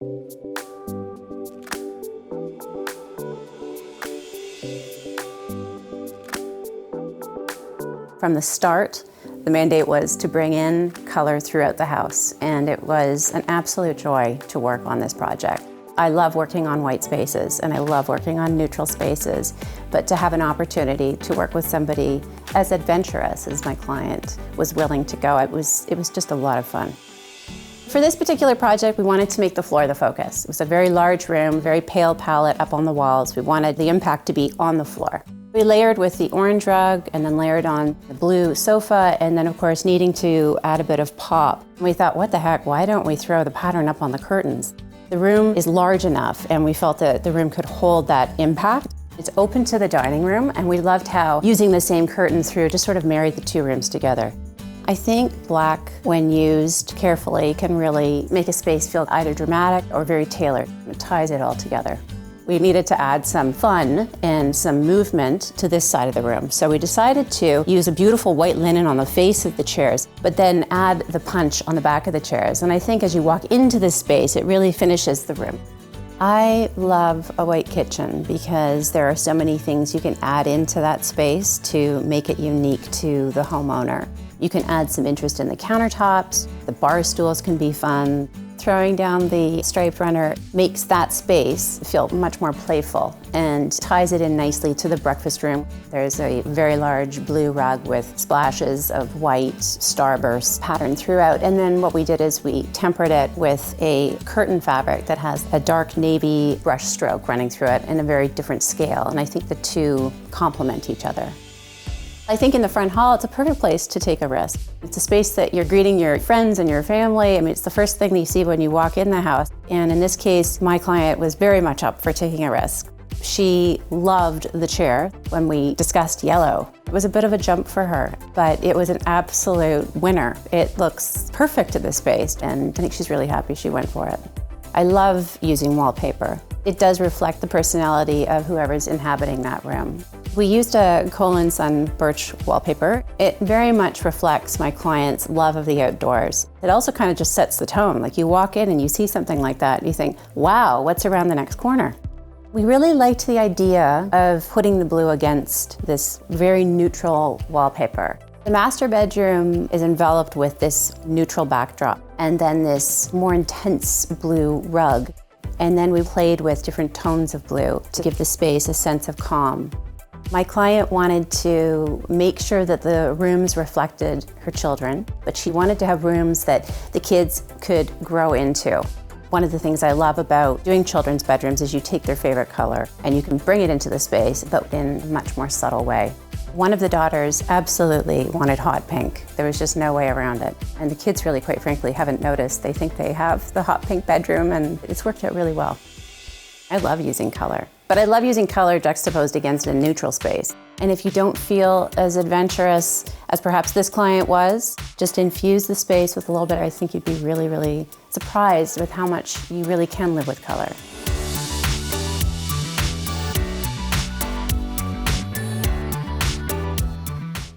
From the start, the mandate was to bring in color throughout the house, and it was an absolute joy to work on this project. I love working on white spaces, and I love working on neutral spaces, but to have an opportunity to work with somebody as adventurous as my client was willing to go, it was just a lot of fun. For this particular project, we wanted to make the floor the focus. It was a very large room, very pale palette up on the walls. We wanted the impact to be on the floor. We layered with the orange rug and then layered on the blue sofa, and then of course needing to add a bit of pop. We thought, what the heck, why don't we throw the pattern up on the curtains? The room is large enough, and we felt that the room could hold that impact. It's open to the dining room, and we loved how using the same curtain through just sort of married the two rooms together. I think black, when used carefully, can really make a space feel either dramatic or very tailored. It ties it all together. We needed to add some fun and some movement to this side of the room. So we decided to use a beautiful white linen on the face of the chairs, but then add the punch on the back of the chairs. And I think as you walk into this space, it really finishes the room. I love a white kitchen because there are so many things you can add into that space to make it unique to the homeowner. You can add some interest in the countertops, the bar stools can be fun. Throwing down the striped runner makes that space feel much more playful and ties it in nicely to the breakfast room. There's a very large blue rug with splashes of white starburst pattern throughout. And then what we did is we tempered it with a curtain fabric that has a dark navy brush stroke running through it in a very different scale. And I think the two complement each other. I think in the front hall, it's a perfect place to take a risk. It's a space that you're greeting your friends and your family. I mean, it's the first thing that you see when you walk in the house. And in this case, my client was very much up for taking a risk. She loved the chair. When we discussed yellow, it was a bit of a jump for her, but it was an absolute winner. It looks perfect to this space, and I think she's really happy she went for it. I love using wallpaper. It does reflect the personality of whoever's inhabiting that room. We used a Colin Sun birch wallpaper. It very much reflects my client's love of the outdoors. It also kind of just sets the tone. Like you walk in and you see something like that and you think, wow, what's around the next corner? We really liked the idea of putting the blue against this very neutral wallpaper. The master bedroom is enveloped with this neutral backdrop and then this more intense blue rug. And then we played with different tones of blue to give the space a sense of calm. My client wanted to make sure that the rooms reflected her children, but she wanted to have rooms that the kids could grow into. One of the things I love about doing children's bedrooms is you take their favorite color and you can bring it into the space, but in a much more subtle way. One of the daughters absolutely wanted hot pink. There was just no way around it. And the kids really, quite frankly, haven't noticed. They think they have the hot pink bedroom, and it's worked out really well. I love using color, but I love using color juxtaposed against a neutral space. And if you don't feel as adventurous as perhaps this client was, just infuse the space with a little bit. I think you'd be really, really surprised with how much you really can live with color.